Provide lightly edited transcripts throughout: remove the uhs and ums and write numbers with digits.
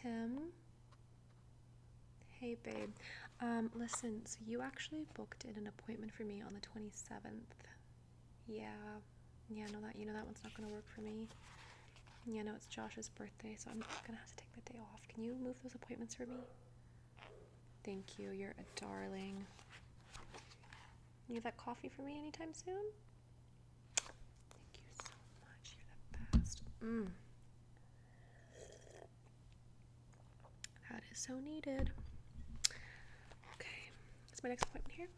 Tim. Hey, babe. Listen, so you actually booked in an appointment for me on the 27th. Yeah, you know that one's not gonna work for me. Yeah, no, it's Josh's birthday, so I'm gonna have to take the day off. Can you move those appointments for me? Thank you, you're a darling. You have that coffee for me anytime soon? Thank you so much, you're the best. That is so needed. Okay, is my next appointment here?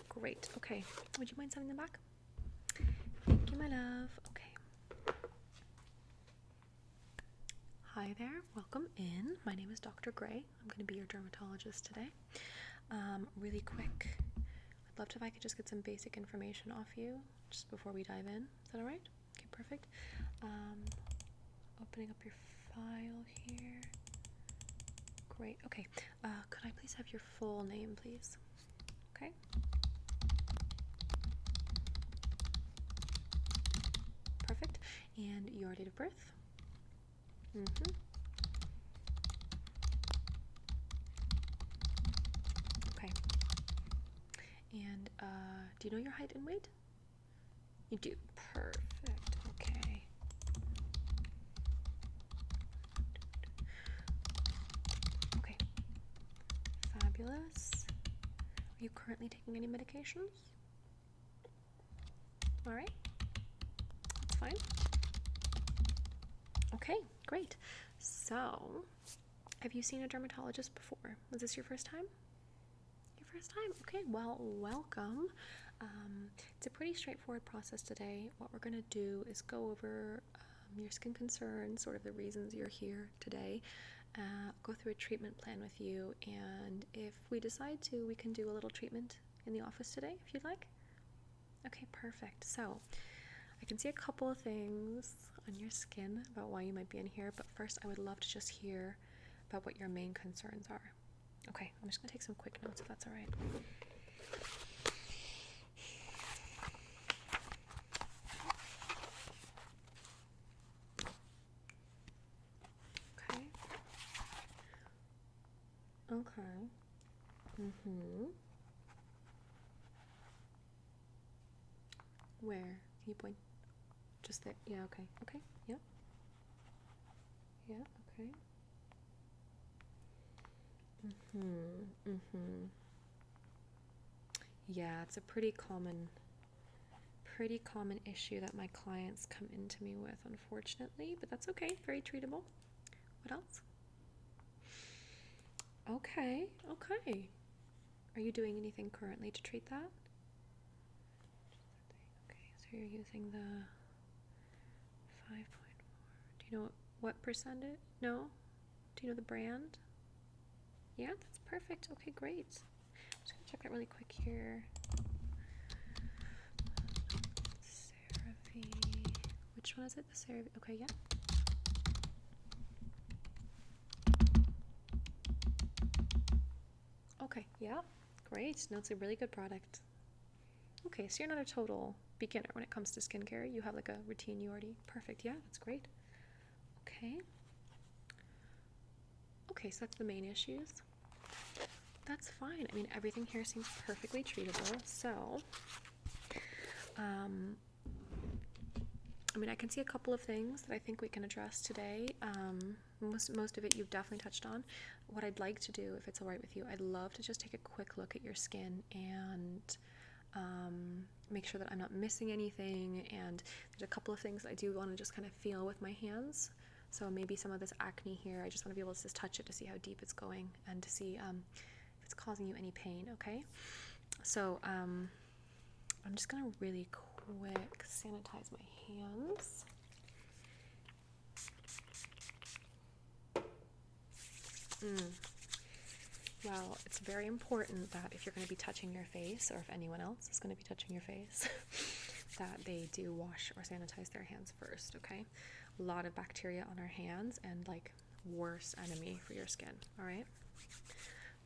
Great, okay. Would you mind sending them back? Thank you, my love. Okay. Hi there, welcome in. My name is Dr. Gray. I'm going to be your dermatologist today. Really quick, I'd love to if I could just get some basic information off you just before we dive in. Is that alright? Okay, perfect. Opening up your file here. Great, okay. Could I please have your full name, please? Okay. Perfect. And your date of birth? Okay. And do you know your height and weight? You do. Perfect. Okay. Okay. Fabulous. Are you currently taking any medications? All right. That's fine. Okay, great. So, have you seen a dermatologist before? Was this your first time? Your first time? Okay, well, welcome. It's a pretty straightforward process today. What we're going to do is go over your skin concerns, sort of the reasons you're here today, go through a treatment plan with you, and if we decide to, we can do a little treatment in the office today, if you'd like. Okay, perfect. So, I can see a couple of things on your skin about why you might be in here, but first I would love to just hear about what your main concerns are. Okay, I'm just going to take some quick notes if that's all right. Okay. Where? Can you point? Just there? Yeah, okay. Okay, yeah. Yeah, okay. Yeah, it's a pretty common issue that my clients come into me with, unfortunately, but that's okay. Very treatable. What else? Okay. Are you doing anything currently to treat that? Okay, so you're using the 5.4. Do you know what percentage? No? Do you know the brand? Yeah, that's perfect. Okay, great. I'm just gonna check that really quick here. CeraVe. Which one is it? The CeraVe. Okay, yeah. Okay, yeah. Great. No, it's a really good product. Okay, so you're not a total beginner when it comes to skincare. You have like a routine you already. Perfect. Yeah, that's great. Okay. Okay, so that's the main issues. That's fine. I mean, everything here seems perfectly treatable. So, I mean, I can see a couple of things that I think we can address today. Most of it you've definitely touched on. What I'd like to do, if it's all right with you, I'd love to just take a quick look at your skin and make sure that I'm not missing anything. And there's a couple of things I do want to just kind of feel with my hands. So maybe some of this acne here, I just want to be able to just touch it to see how deep it's going and to see if it's causing you any pain, okay? So I'm just going to really quick sanitize my hands. Well, it's very important that if you're going to be touching your face, or if anyone else is going to be touching your face, that they do wash or sanitize their hands first, okay? A lot of bacteria on our hands, and like worst enemy for your skin, all right?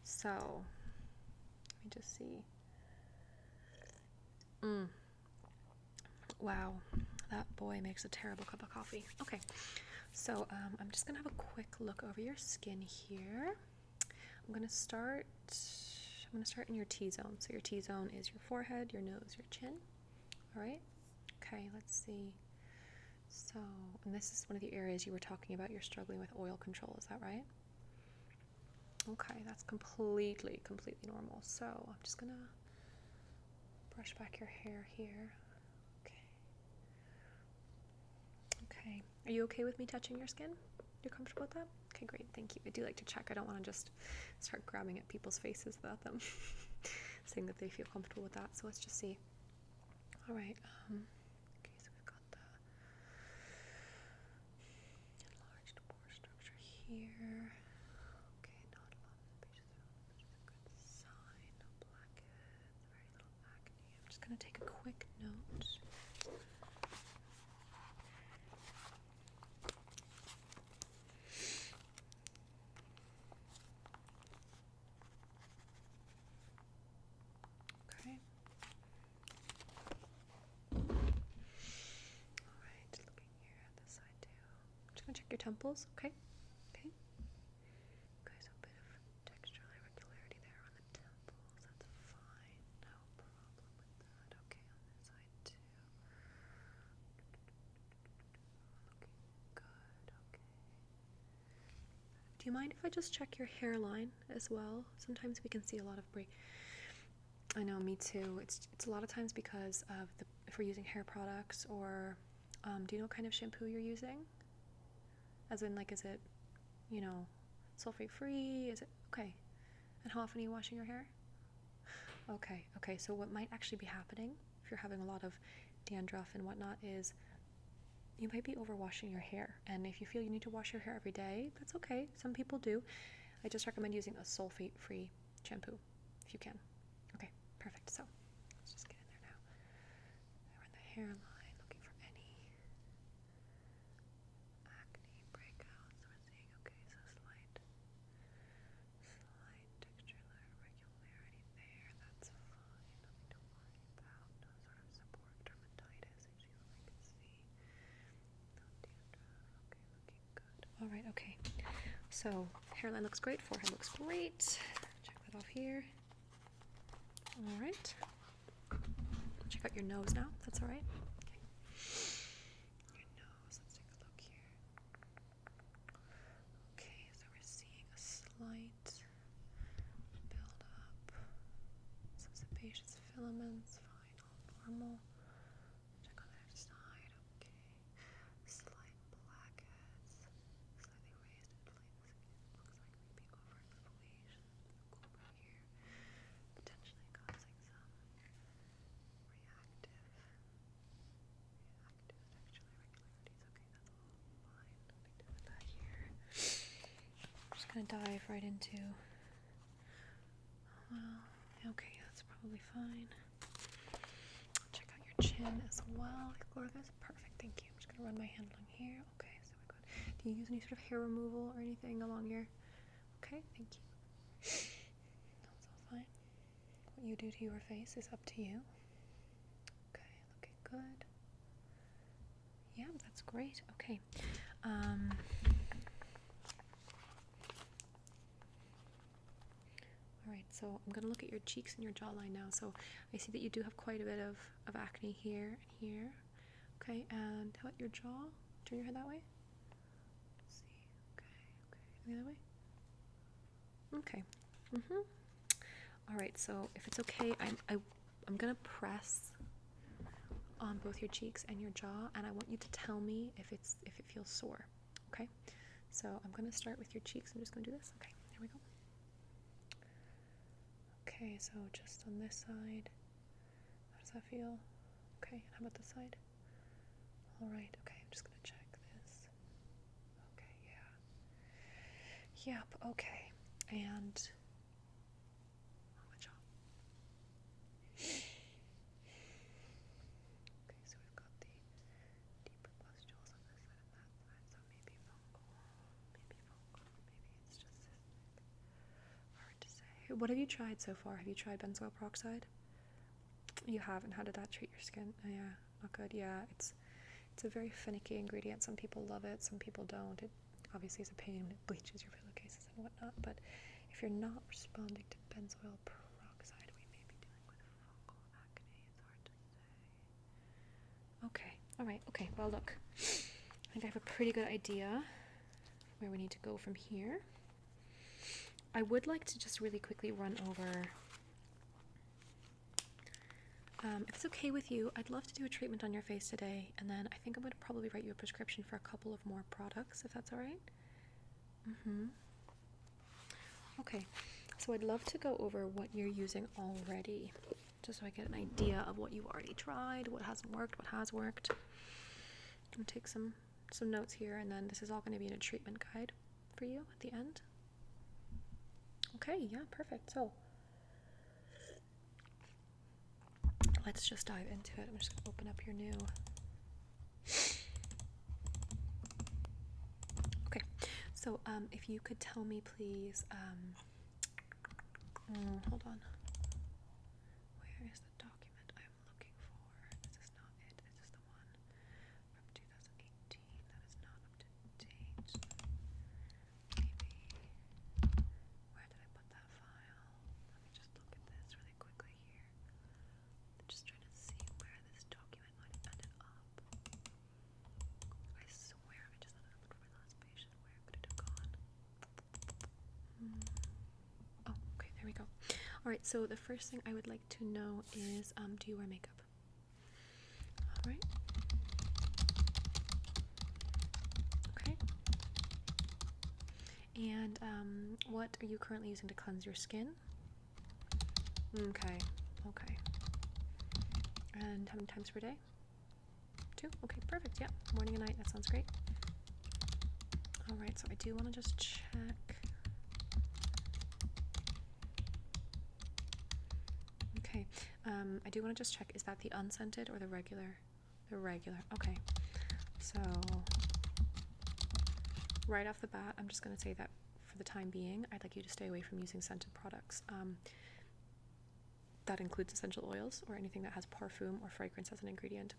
So, let me just see. Wow, that boy makes a terrible cup of coffee. Okay, So I'm just gonna have a quick look over your skin here. I'm gonna start in your T-zone. So your T-zone is your forehead, your nose, your chin. All right. Okay. Let's see. So, and this is one of the areas you were talking about. You're struggling with oil control. Is that right? Okay. That's completely normal. So I'm just gonna brush back your hair here. Okay. Are you okay with me touching your skin? You're comfortable with that? Okay, great. Thank you. I do like to check. I don't want to just start grabbing at people's faces without them saying that they feel comfortable with that. So let's just see. All right. Okay, so we've got the enlarged pore structure here. Okay, not a lot of patients, which is a good sign. No blackheads, very little acne. I'm just going to take a quick note. Check your temples, okay? Okay. Okay, so a bit of textural irregularity there on the temples. That's fine. No problem with that. Okay, on this side too. Looking good, okay. Do you mind if I just check your hairline as well? Sometimes we can see a lot of break. I know, me too. It's a lot of times because of if we're using hair products or do you know what kind of shampoo you're using? As in, like, is it, sulfate free? Is it okay? And how often are you washing your hair? Okay, so what might actually be happening if you're having a lot of dandruff and whatnot is you might be overwashing your hair. And if you feel you need to wash your hair every day, that's okay. Some people do. I just recommend using a sulfate free shampoo if you can. Okay, perfect. So let's just get in there now. We're in the hairline. All right, okay. So hairline looks great, forehead looks great. Check that off here. All right. Check out your nose now. That's all right. Okay. Your nose. Let's take a look here. Okay, so we're seeing a slight build up. Some sebaceous filaments. Fine, all normal. Check on the other side. Okay. Slight blackheads. Slightly raised inflamed skin. Looks like maybe overexfoliation over here, potentially causing some reactive textual irregularities. Okay, that's all fine. Nothing to do with that here. I'm just gonna dive right into. Well, okay, that's probably fine. Check out your chin as well. That's perfect. Thank you. I'm just gonna run my hand along here. Okay, so we're good. Do you use any sort of hair removal or anything along your? Okay, thank you. That's all fine. What you do to your face is up to you. Okay, looking good. Yeah, that's great. Okay. Alright, so I'm going to look at your cheeks and your jawline now. So I see that you do have quite a bit of acne here and here. Okay, and how about your jaw? Turn your head that way. Let's see. Okay. The other way? Okay. Alright, so if it's okay, I'm going to press on both your cheeks and your jaw, and I want you to tell me if it feels sore. Okay? So I'm going to start with your cheeks. I'm just going to do this. Okay, here we go. Okay, so just on this side. How does that feel? Okay, and how about this side? Alright, okay, I'm just gonna check this. Okay, yeah. Yep, okay. And on the jaw. Okay, so we've got the deeper pustules on this side and that side, so maybe fungal, maybe it's just cystic. Hard to say. What have you tried so far? Have you tried benzoyl peroxide? You haven't. How did that treat your skin? Oh, yeah, not good. Yeah, It's a very finicky ingredient. Some people love it, some people don't. It obviously is a pain when it bleaches your pillowcases and whatnot, but if you're not responding to benzoyl peroxide, we may be dealing with fungal acne. It's hard to say. Okay, alright, okay, well look, I think I have a pretty good idea where we need to go from here. I would like to just really quickly run over, if it's okay with you, I'd love to do a treatment on your face today, and then I think I'm going to probably write you a prescription for a couple of more products, if that's alright. Okay, so I'd love to go over what you're using already, just so I get an idea of what you've already tried, what hasn't worked, what has worked. I'm going to take some notes here, and then this is all going to be in a treatment guide for you at the end. Okay, yeah, perfect. So let's just dive into it. I'm just going to open up your new. Okay, so if you could tell me, please, hold on. Where is the document I'm looking for? This is not it. This is the one from 2018. That is not up to date. Maybe. Where did I put that file? Let me just look at this really quickly here. I'm just trying to see where this document might have ended up. I swear I just ended up with my last patient. Where could it have gone? Oh, okay, there we go. Alright, so the first thing I would like to know is, do you wear makeup? Alright. Okay. And what are you currently using to cleanse your skin? Okay, okay. And how many times per day? 2? Okay, perfect, yeah. Morning and night, that sounds great. Alright, so I do want to just check. Okay, I do want to just check, is that the unscented or the regular? The regular, okay. So, right off the bat, I'm just going to say that for the time being, I'd like you to stay away from using scented products. That includes essential oils or anything that has parfum or fragrance as an ingredient.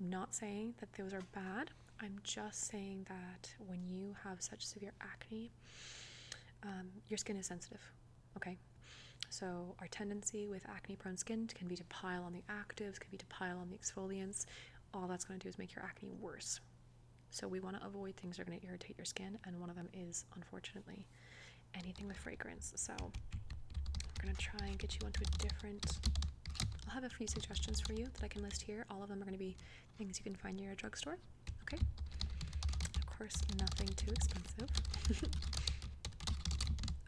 I'm not saying that those are bad. I'm just saying that when you have such severe acne, your skin is sensitive, okay? So our tendency with acne-prone skin can be to pile on the actives, can be to pile on the exfoliants. All that's going to do is make your acne worse. So we want to avoid things that are going to irritate your skin, and one of them is, unfortunately, anything with fragrance. So we're going to try and get you onto a different... I'll have a few suggestions for you that I can list here. All of them are going to be things you can find near a drugstore, okay? Of course, nothing too expensive.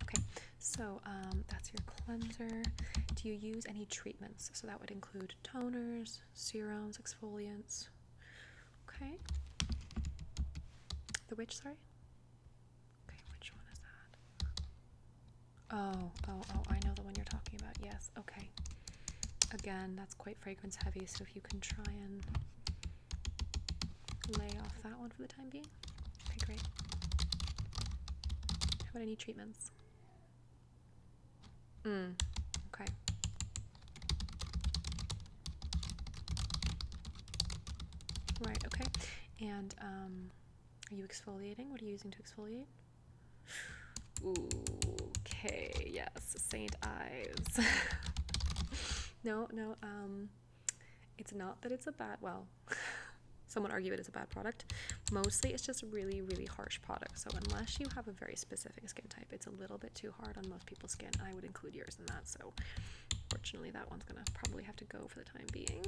Okay, so that's your cleanser. Do you use any treatments? So that would include toners, serums, exfoliants. Okay. The which, sorry? Okay, which one is that? Oh, I know the one you're talking about. Yes, okay. Again, that's quite fragrance heavy, so if you can try and lay off that one for the time being. Okay, great. How about any treatments? Okay. Right, okay. And, are you exfoliating? What are you using to exfoliate? Ooh, okay, yes, Saint Ives. No, it's not that it's a bad, well, some would argue it is a bad product. Mostly it's just a really, really harsh product. So unless you have a very specific skin type, it's a little bit too hard on most people's skin. I would include yours in that. So fortunately, that one's gonna probably have to go for the time being.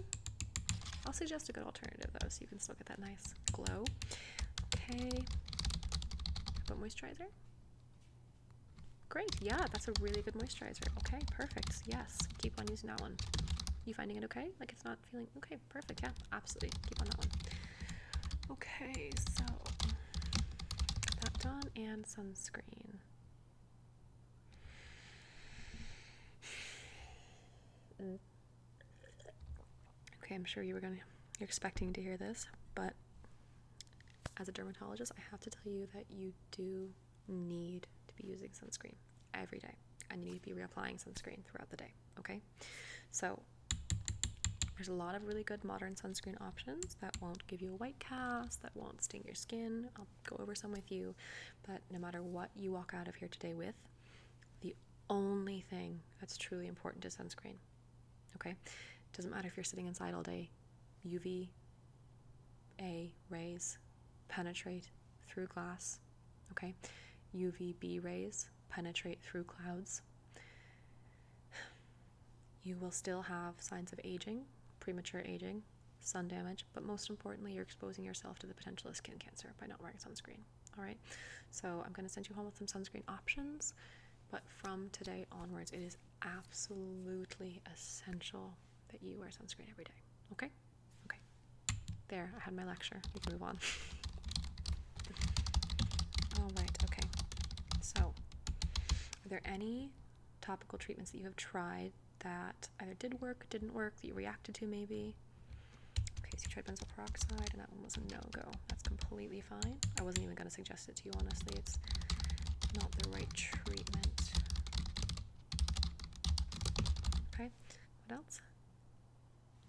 I'll suggest a good alternative though, so you can still get that nice glow. Okay. How about moisturizer? Great, yeah, that's a really good moisturizer. Okay, perfect, yes, keep on using that one. You finding it okay? Like it's not feeling, okay, perfect, yeah, absolutely, keep on that one. Okay, so, that done, and sunscreen. Okay, I'm sure you're expecting to hear this, but as a dermatologist, I have to tell you that you do need to be using sunscreen every day, and you need to be reapplying sunscreen throughout the day, okay? So There's a lot of really good modern sunscreen options that won't give you a white cast, that won't sting your skin. I'll go over some with you, but no matter what you walk out of here today with, the only thing that's truly important is sunscreen, okay? It doesn't matter if you're sitting inside all day. UVA rays penetrate through glass, okay? UVB rays penetrate through clouds. You will still have signs of aging, premature aging, sun damage, but most importantly, you're exposing yourself to the potential of skin cancer by not wearing sunscreen, all right? So I'm going to send you home with some sunscreen options, but from today onwards, it is absolutely essential that you wear sunscreen every day, okay? Okay. There, I had my lecture. We can move on. All right, okay. So, are there any topical treatments that you have tried that either did work, didn't work, that you reacted to maybe? Okay, so you tried benzoyl peroxide and that one was a no-go. That's completely fine. I wasn't even going to suggest it to you, honestly. It's not the right treatment. Okay, what else?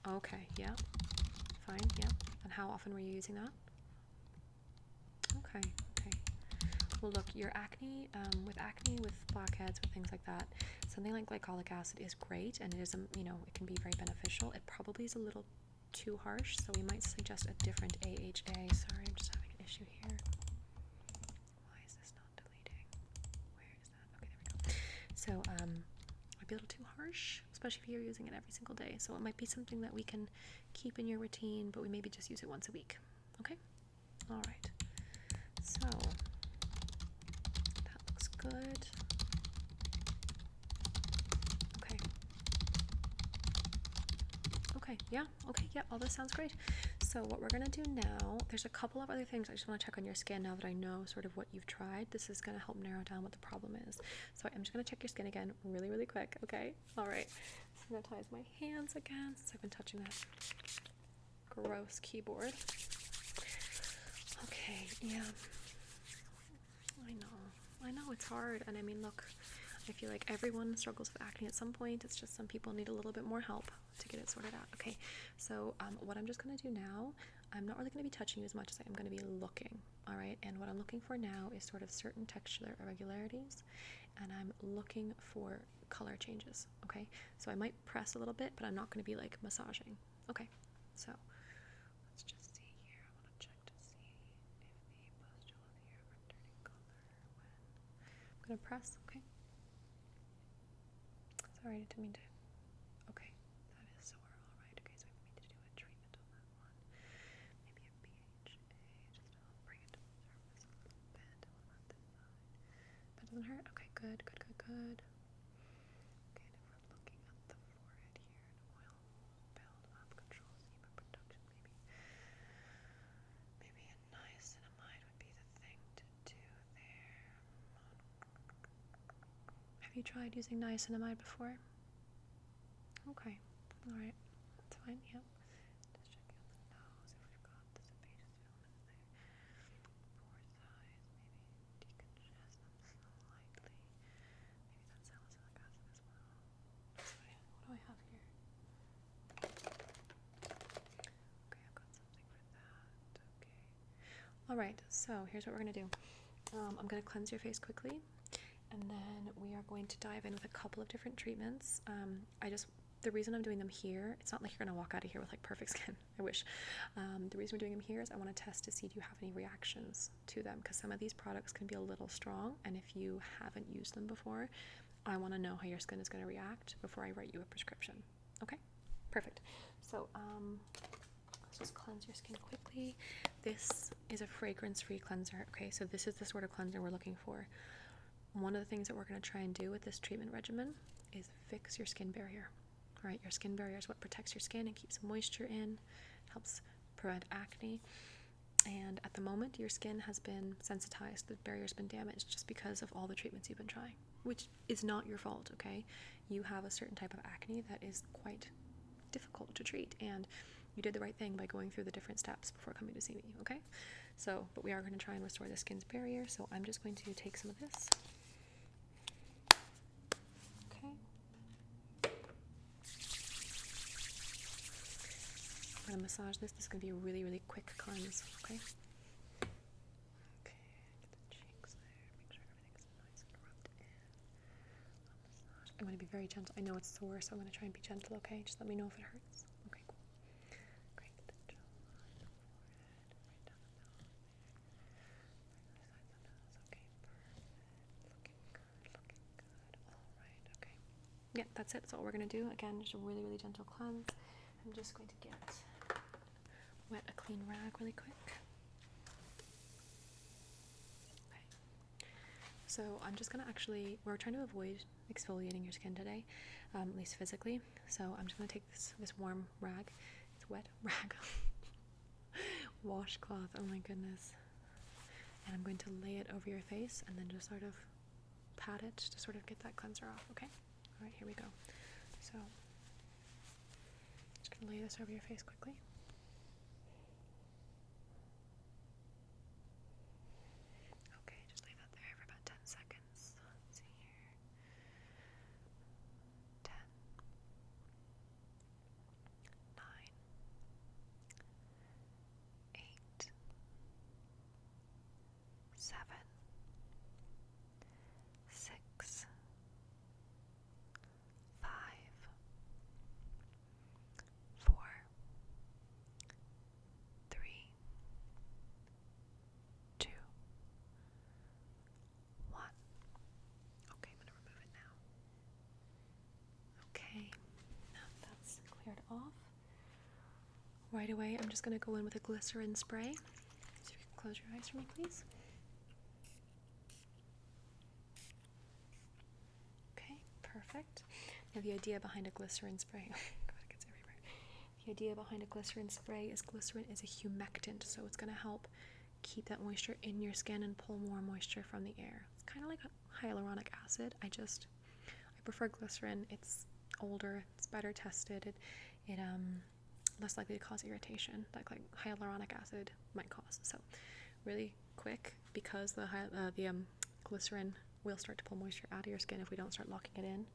Okay, yeah, fine, yeah. And how often were you using that? Okay, okay. Well, look, your acne, with blackheads, with things like that, something like glycolic acid is great, and it is, it can be very beneficial. It probably is a little too harsh, so we might suggest a different AHA. Sorry, I'm just having an issue here. Why is this not deleting? Where is that? Okay, there we go. So, might be a little too harsh, especially if you're using it every single day. So it might be something that we can keep in your routine, but we maybe just use it once a week. Okay? All right. So that looks good. Okay. Okay, yeah, all this sounds great. So what we're gonna do now, there's a couple of other things I just want to check on your skin now that I know sort of what you've tried. This is gonna help narrow down what the problem is. So I'm just gonna check your skin again really, really quick, okay? All right, so I'm gonna tie my hands again since I've been touching that gross keyboard. Okay, yeah. I know it's hard, and I mean, look, I feel like everyone struggles with acne at some point. It's just some people need a little bit more help to get it sorted out. Okay, so what I'm just going to do now, I'm not really going to be touching you as much as I am going to be looking, all right? And what I'm looking for now is sort of certain textural irregularities, and I'm looking for color changes, okay? So I might press a little bit, but I'm not going to be like massaging. Okay, so let's just see here. I want to check to see if the pustules here are turning color when I'm going to press, okay? Sorry, I didn't mean to. Okay, that is sore, alright. Okay, so we need to do a treatment on that one. Maybe a PHA, just to help bring it to the surface a little bit. What about this side? That doesn't hurt? Okay, good. Okay, and if we're looking at the forehead here, an oil build up, control sebum production, maybe a niacinamide would be the thing to do there. Have you tried using niacinamide before? Okay, alright, that's fine, yep. Just checking on the nose if we've got the sebaceous filament there. Pore size, maybe decongest them slightly. Maybe that's salicylic acid as well. Sorry, what do I have here? Okay, I've got something for that. Okay. Alright, so here's what we're going to do. I'm going to cleanse your face quickly, and then we are going to dive in with a couple of different treatments. The reason I'm doing them here, it's not like you're going to walk out of here with like perfect skin. I wish. The reason we're doing them here is I want to test to see do you have any reactions to them, because some of these products can be a little strong, and if you haven't used them before, I want to know how your skin is going to react before I write you a prescription. Okay? Perfect. So, let's just cleanse your skin quickly. This is a fragrance-free cleanser. Okay, so this is the sort of cleanser we're looking for. One of the things that we're going to try and do with this treatment regimen is fix your skin barrier. All right, your skin barrier is what protects your skin and keeps moisture in, helps prevent acne. And at the moment, your skin has been sensitized, the barrier's been damaged just because of all the treatments you've been trying, which is not your fault, okay? You have a certain type of acne that is quite difficult to treat, and you did the right thing by going through the different steps before coming to see me, okay? So, but we are going to try and restore the skin's barrier, so I'm just going to take some of this. Okay. kind of massage this. This is going to be a really, really quick cleanse, okay? Okay, get the cheeks there. Make sure everything's nice and rubbed in. Massage. I'm going to be very gentle. I know it's sore, so I'm going to try and be gentle, okay? Just let me know if it hurts. Okay, cool. Great. Get the jawline, the forehead, right down the nose. Right side of the nose. Okay, perfect. Looking good. All right, okay. Yeah, that's it. That's all we're going to do. Again, just a really, really gentle cleanse. I'm just going to wet a clean rag really quick. Okay. So I'm just gonna we're trying to avoid exfoliating your skin today, at least physically. So I'm just gonna take this warm rag. It's wet rag. Washcloth, oh my goodness. And I'm going to lay it over your face and then just sort of pat it to sort of get that cleanser off, okay? All right, here we go. So just gonna lay this over your face quickly. Okay, just leave that there for about 10 seconds. Let's see here. 10, 9, 8, 7, 6, 5, 4, 3, 2, 1. Okay, I'm going to remove it now. Okay, now that's cleared off. Right away, I'm just going to go in with a glycerin spray. So if you can close your eyes for me, please. Okay, perfect. Now the idea behind a glycerin spray, God, it gets everywhere. The idea behind a glycerin spray is glycerin is a humectant, so it's going to help keep that moisture in your skin and pull more moisture from the air. It's kind of like hyaluronic acid. I prefer glycerin. It's older, it's better tested. It less likely to cause irritation, like hyaluronic acid might cause. So really quick, because the glycerin will start to pull moisture out of your skin if we don't start locking it in.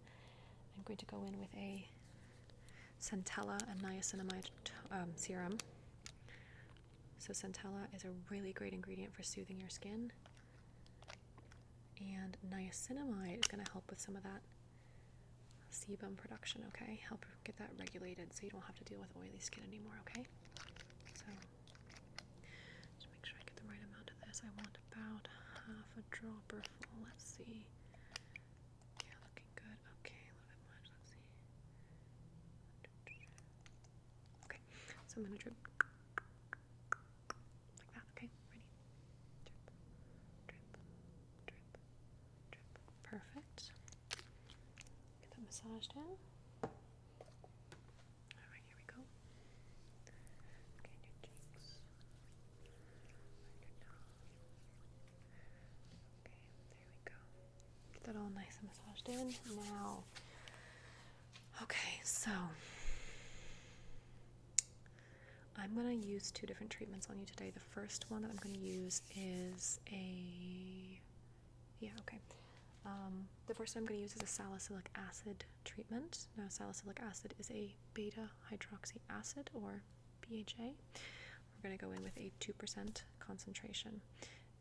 I'm going to go in with a centella and niacinamide serum. So centella is a really great ingredient for soothing your skin, and niacinamide is going to help with some of that sebum production, okay? Help get that regulated so you don't have to deal with oily skin anymore, okay? So just make sure I get the right amount of this. I want about half a dropper full. Let's see. Yeah, looking good. Okay, a little bit much. Let's see. Okay, so I'm gonna drip like that. Okay, ready? Drip, drip, drip, drip. Perfect. Get that massaged in. Alright, here we go. Okay, your cheeks. Your nose. Okay, there we go. Get that all nice and massaged in. Now, okay, so I'm going to use two different treatments on you today. The first one that I'm going to use is the first one I'm going to use is a salicylic acid treatment. Now, salicylic acid is a beta hydroxy acid, or BHA. We're going to go in with a 2% concentration.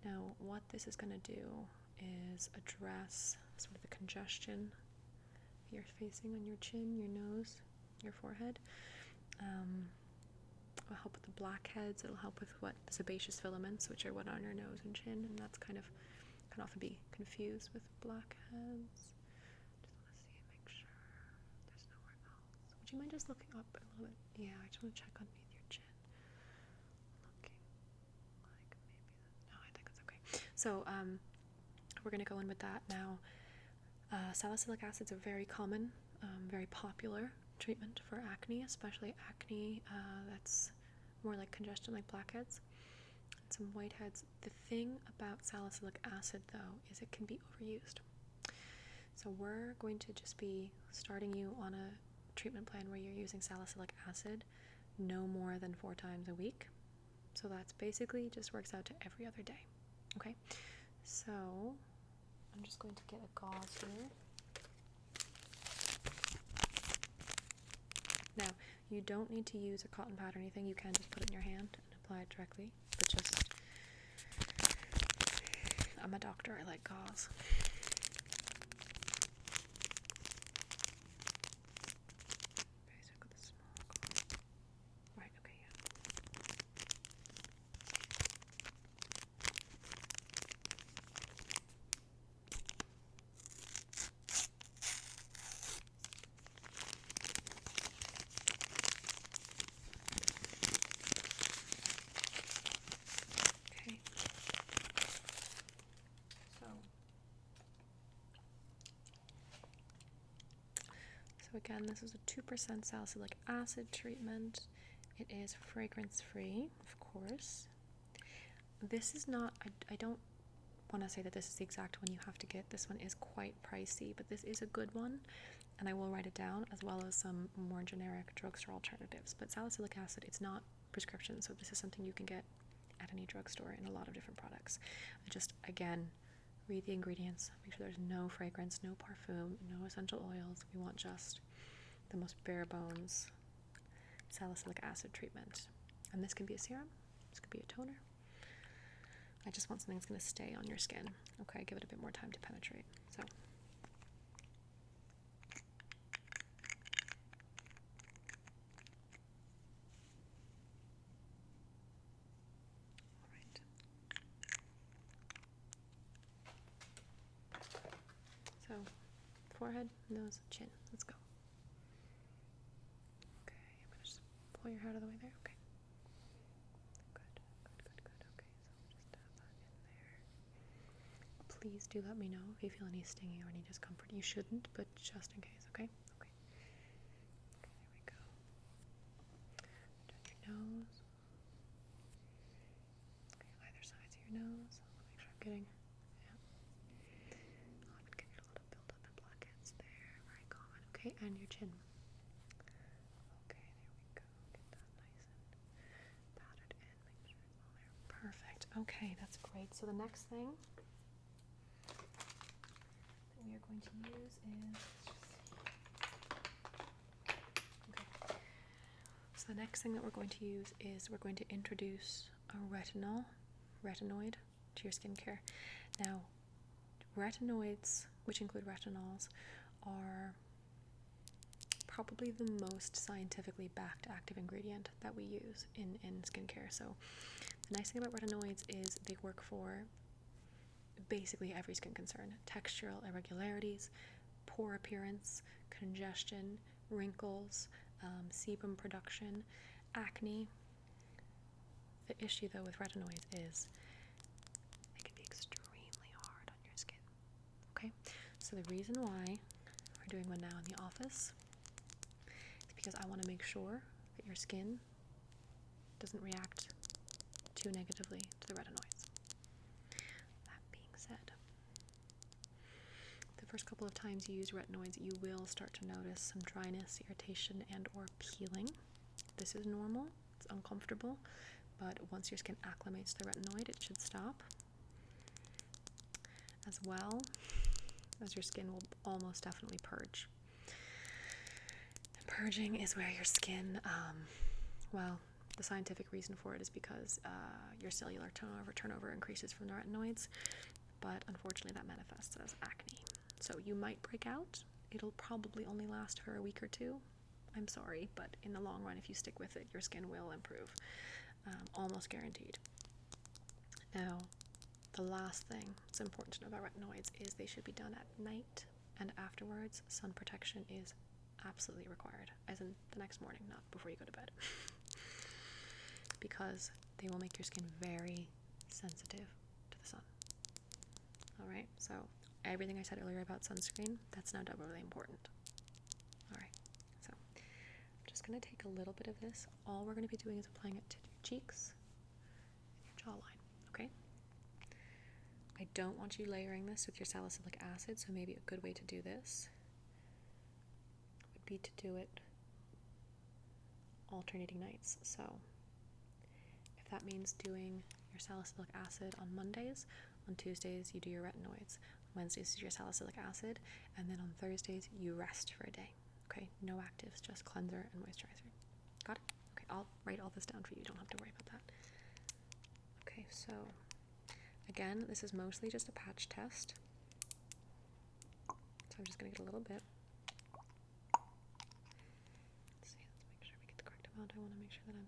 Now, what this is going to do is address sort of the congestion you're facing on your chin, your nose, your forehead. It'll help with the blackheads. It'll help with the sebaceous filaments, which are what on your nose and chin, and that's can often be confused with blackheads. Just want to see and make sure there's nowhere else. Would you mind just looking up a little bit? Yeah, I just want to check underneath your chin. Looking like maybe no, I think it's okay. So we're gonna go in with that now. Salicylic acids are very common, very popular treatment for acne, especially acne that's more like congestion, like blackheads and some whiteheads. The thing about salicylic acid, though, is it can be overused. So we're going to just be starting you on a treatment plan where you're using salicylic acid no more than 4 times a week. So that's basically just works out to every other day. Okay, so I'm just going to get a gauze here. Now, You don't need to use a cotton pad or anything. You can just put it in your hand and apply it directly. But just, I'm a doctor, I like gauze. Okay, so I've got the small gauze. Right, okay, yeah. Okay. So again, this is a 2% salicylic acid treatment. It is fragrance free, of course. This is not, I don't want to say that this is the exact one you have to get. This one is quite pricey, but this is a good one, and I will write it down, as well as some more generic drugstore alternatives. But salicylic acid, it's not prescription, so this is something you can get at any drugstore in a lot of different products. I just, again, read the ingredients, make sure there's no fragrance, no parfum, no essential oils. We want just the most bare bones salicylic acid treatment. And this can be a serum, this could be a toner. I just want something that's going to stay on your skin. Okay, give it a bit more time to penetrate. So. Alright. So, forehead, nose, chin. Let's go. Okay, I'm going to just pull your hair out of the way there. Okay. Please do let me know if you feel any stinging or any discomfort. You shouldn't, but just in case, okay? Okay. Okay, there we go. Turn your nose. Okay, either sides of your nose. I'll make sure I'm getting, yeah. Oh, I'm getting a little buildup in blackheads there. Very common. Okay, and your chin. Okay, there we go. Get that nice and powdered in. Make sure it's all there. Perfect. Okay, that's great. So the next thing we are going to use is, okay. So the next thing that we're going to use is we're going to introduce a retinoid to your skincare. Now, retinoids, which include retinols, are probably the most scientifically backed active ingredient that we use in skincare. So the nice thing about retinoids is they work for basically every skin concern: textural irregularities, pore appearance, congestion, wrinkles, sebum production, acne. The issue though with retinoids is they can be extremely hard on your skin. Okay, so the reason why we're doing one now in the office is because I want to make sure that your skin doesn't react too negatively to the retinoids. Said. The first couple of times you use retinoids, you will start to notice some dryness, irritation, and or peeling. This is normal, it's uncomfortable, but once your skin acclimates to the retinoid, it should stop. As well as your skin will almost definitely purge. And purging is where your skin, well, the scientific reason for it is because your cellular turnover increases from the retinoids. But unfortunately that manifests as acne. So you might break out. It'll probably only last for a week or two. I'm sorry, but in the long run, if you stick with it, your skin will improve. Almost guaranteed. Now, the last thing that's important to know about retinoids is they should be done at night, and afterwards sun protection is absolutely required, as in the next morning, not before you go to bed. Because they will make your skin very sensitive to the sun. Alright, so everything I said earlier about sunscreen, that's now doubly important. Alright, so I'm just going to take a little bit of this. All we're going to be doing is applying it to your cheeks and your jawline, okay? I don't want you layering this with your salicylic acid, so maybe a good way to do this would be to do it alternating nights. So if that means doing your salicylic acid on Mondays, on Tuesdays you do your retinoids, on Wednesdays you do your salicylic acid, and then on Thursdays you rest for a day. Okay, no actives, just cleanser and moisturizer. Got it? Okay, I'll write all this down for you. You don't have to worry about that. Okay, so again, this is mostly just a patch test. So I'm just going to get a little bit. Let's see, let's make sure we get the correct amount. I want to make sure that I'm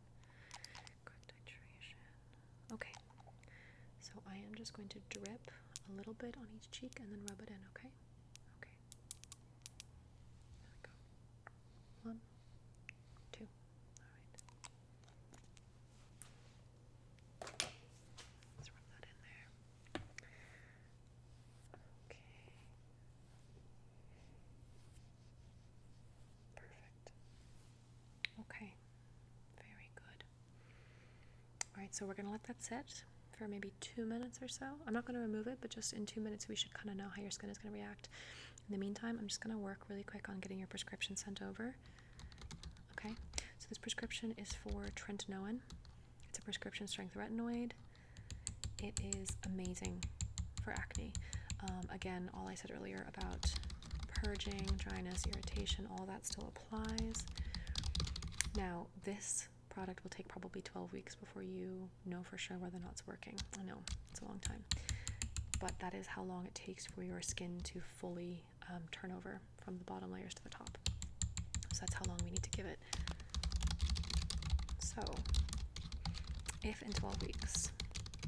correct titration. Okay, so I am just going to drip a little bit on each cheek and then rub it in, okay? Okay. There we go. 1, 2. All right. Let's rub that in there. Okay. Perfect. Okay. Very good. All right, so we're gonna let that sit for maybe 2 minutes or so. I'm not going to remove it, but just in 2 minutes we should kind of know how your skin is going to react. In the meantime, I'm just going to work really quick on getting your prescription sent over. Okay, so this prescription is for Retinoid. It's a prescription strength retinoid. It is amazing for acne. Again, all I said earlier about purging, dryness, irritation, all that still applies. Now, this product will take probably 12 weeks before you know for sure whether or not it's working. I know, it's a long time. But that is how long it takes for your skin to fully turn over from the bottom layers to the top. So that's how long we need to give it. So, if in 12 weeks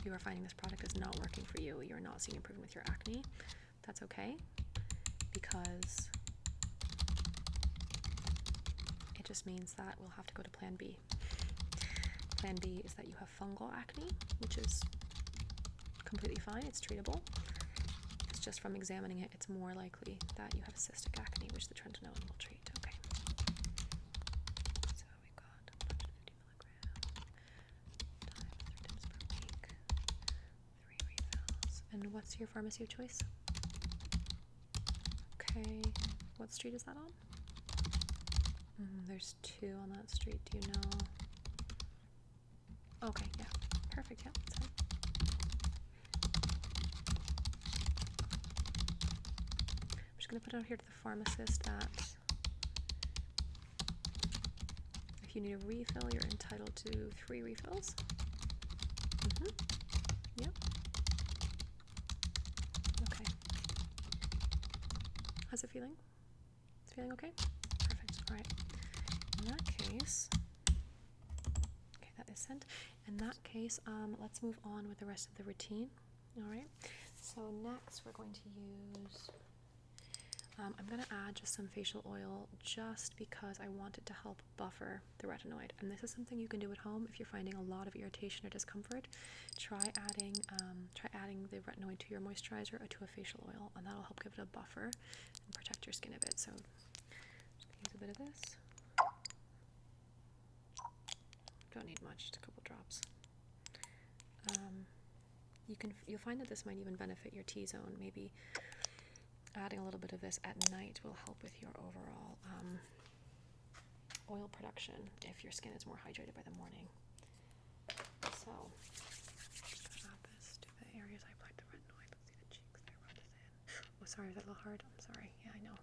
you are finding this product is not working for you, you're not seeing improvement with your acne, that's okay, because it just means that we'll have to go to plan B. Plan B is that you have fungal acne, which is completely fine, it's treatable. It's just from examining it, it's more likely that you have cystic acne, which the Retinoid will treat. Okay. So we got 150 milligrams times 3 times per week, 3 refills. And what's your pharmacy of choice? Okay. What street is that on? There's 2 on that street. Do you know? Okay, yeah. Perfect, yeah, that's fine. I'm just going to put it out here to the pharmacist that if you need a refill, you're entitled to 3 refills. Yep. Okay. How's it feeling? It's feeling okay? Perfect, alright. In that case, okay, that is sent. In that case, let's move on with the rest of the routine. Alright, so next we're going to use, I'm going to add just some facial oil just because I want it to help buffer the retinoid. And this is something you can do at home if you're finding a lot of irritation or discomfort. Try adding the retinoid to your moisturizer or to a facial oil, and that'll help give it a buffer and protect your skin a bit. So just use a bit of this. Don't need much, just a couple drops. You'll find that this might even benefit your T-zone. Maybe adding a little bit of this at night will help with your overall oil production if your skin is more hydrated by the morning. So just gonna add this to the areas I applied the retinoid. Let's see the cheeks there. Rub this in. Oh, sorry, is that a little hard? I'm sorry. Yeah, I know.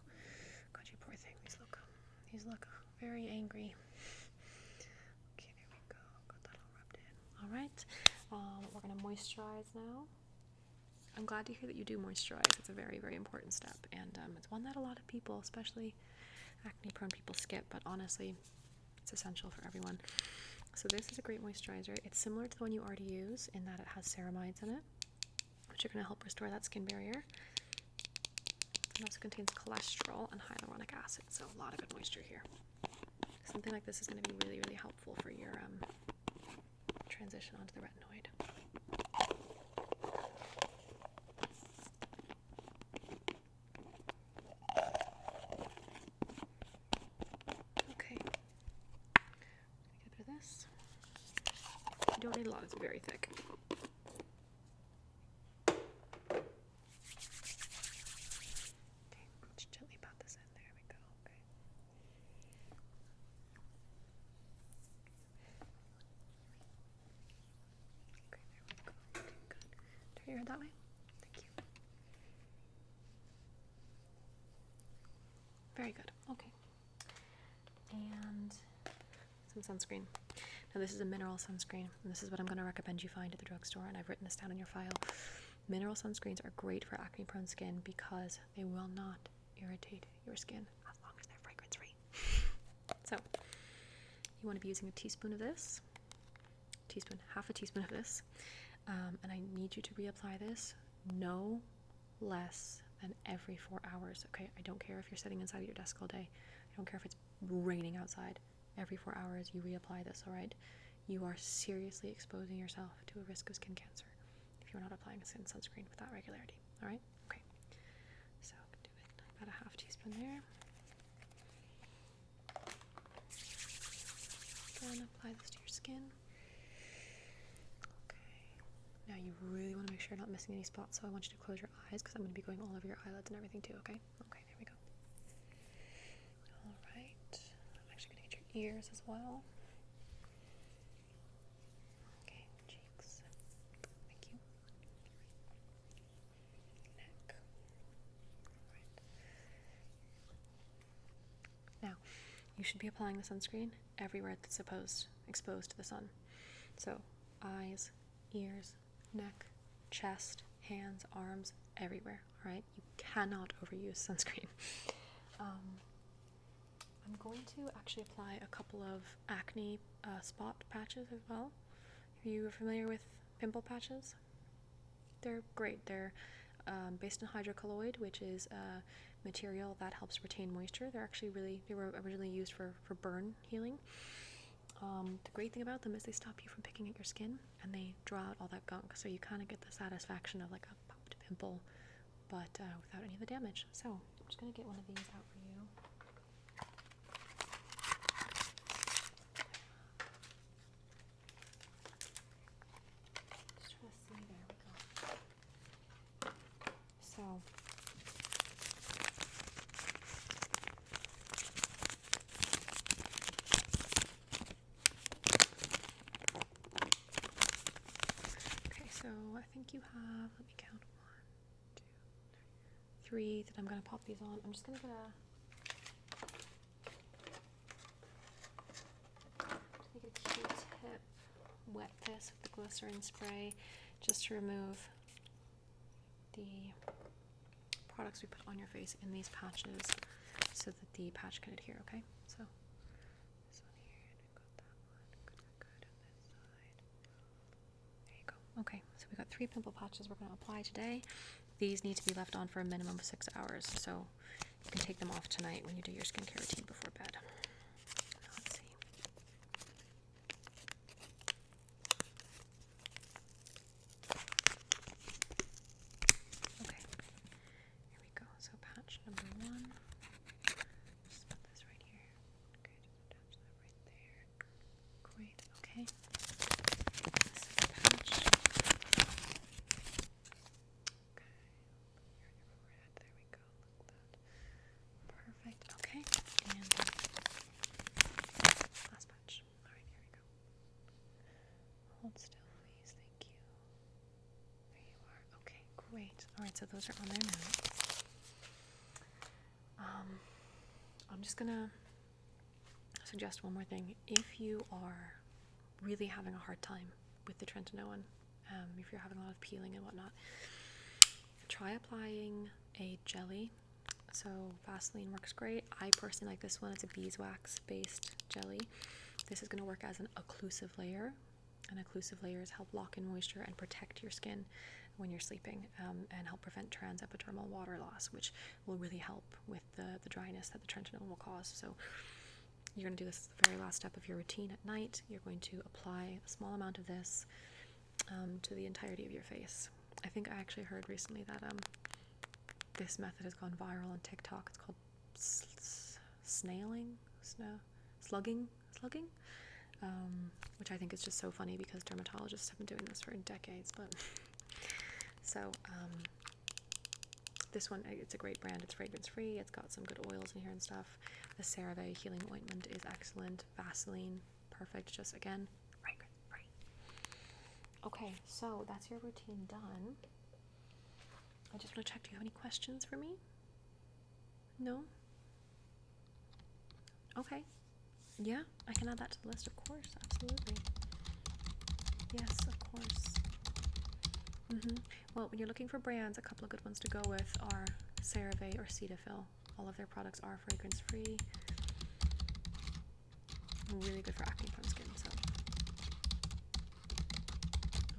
God, you poor thing. These look very angry. Okay, there we go. Got that all rubbed in. All right. We're gonna moisturize now. I'm glad to hear that you do moisturize. It's a very, very important step, and it's one that a lot of people, especially acne-prone people, skip, but honestly, it's essential for everyone. So this is a great moisturizer. It's similar to the one you already use in that it has ceramides in it, which are going to help restore that skin barrier. It also contains cholesterol and hyaluronic acid, so a lot of good moisture here. Something like this is going to be really, really helpful for your transition onto the retinoid. Okay, get a bit of this. You don't need a lot, it's very thick. Your head that way. Thank you. Very good. Okay. And so some sunscreen. Now this is a mineral sunscreen, and this is what I'm going to recommend you find at the drugstore, and I've written this down in your file. Mineral sunscreens are great for acne-prone skin because they will not irritate your skin as long as they're fragrance-free. So, you want to be using a teaspoon of this, half a teaspoon of this, and I need you to reapply this no less than every 4 hours, okay? I don't care if you're sitting inside at your desk all day. I don't care if it's raining outside. Every 4 hours, you reapply this, all right? You are seriously exposing yourself to a risk of skin cancer if you're not applying a skin sunscreen with that regularity, all right? Okay. So, do it about a half teaspoon there. Again, apply this to your skin. Now you really want to make sure you're not missing any spots, so I want you to close your eyes because I'm going to be going all over your eyelids and everything too, okay? Okay, there we go. Alright. I'm actually going to get your ears as well. Okay, cheeks. Thank you. Neck. Alright. Now, you should be applying the sunscreen everywhere that's exposed to the sun. So, eyes, ears, neck, chest, hands, arms, everywhere, all right? You cannot overuse sunscreen. I'm going to actually apply a couple of acne spot patches as well. Are you familiar with pimple patches? They're great. They're based on hydrocolloid, which is a material that helps retain moisture. They were originally used for burn healing. The great thing about them is they stop you from picking at your skin and they draw out all that gunk, so you kind of get the satisfaction of like a popped pimple, but without any of the damage. So I'm just going to get one of these out for you. Just trying to see, there we go. So So I think you have, let me count, 1, 2, 3 that I'm going to pop these on. I'm just going to get a Q-tip, wet this with the glycerin spray just to remove the products we put on your face in these patches so that the patch can adhere, okay? So this one here, and I've got that one, good, on this side. There you go. Okay, so we got 3 pimple patches we're going to apply today. These need to be left on for a minimum of 6 hours, so you can take them off tonight when you do your skincare routine before bed. Now let's see. Okay, here we go. So patch number 1. Just put this right here. Okay, just attach that right there. Great, okay. This is the patch. There we go. Look at that. Perfect. Okay. And last patch. Alright, here we go. Hold still, please. Thank you. There you are. Okay, great. Alright, so those are on there now. I'm just gonna suggest one more thing. If you are really having a hard time with the tretinoin, if you're having a lot of peeling and whatnot, try applying a jelly. So Vaseline works great. I personally like this one. It's a beeswax based jelly. This is going to work as an occlusive layer, and occlusive layers help lock in moisture and protect your skin when you're sleeping, and help prevent transepidermal water loss, which will really help with the dryness that the tretinoin will cause. So you're going to do this as the very last step of your routine at night. You're going to apply a small amount of this to the entirety of your face. I think I actually heard recently that this method has gone viral on TikTok. It's called slugging, which I think is just so funny because dermatologists have been doing this for decades. But so this one, it's a great brand. It's fragrance free. It's got some good oils in here and stuff. The CeraVe healing ointment is excellent. Vaseline, perfect. Just again, fragrance free. Okay, so that's your routine done. I just want to check, do you have any questions for me? No? Okay. Yeah, I can add that to the list, of course, absolutely. Yes, of course. Well, when you're looking for brands, a couple of good ones to go with are CeraVe or Cetaphil. All of their products are fragrance-free. Really good for acne-prone skin, so.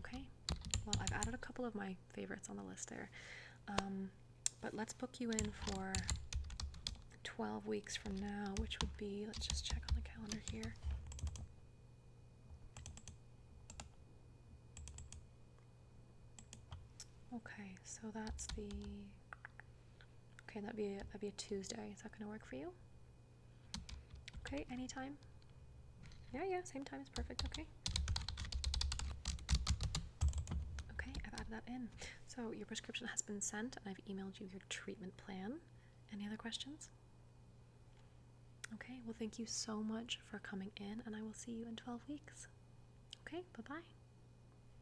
Okay, well, I've added a couple of my favorites on the list there. But let's book you in for 12 weeks from now, which would be, let's just check on the calendar here. Okay, so that's the, okay, that'd be a Tuesday. Is that gonna work for you? Okay, anytime? Yeah, same time is perfect, okay. Okay, I've added that in. So your prescription has been sent, and I've emailed you your treatment plan. Any other questions? Okay, well, thank you so much for coming in, and I will see you in 12 weeks. Okay, bye-bye.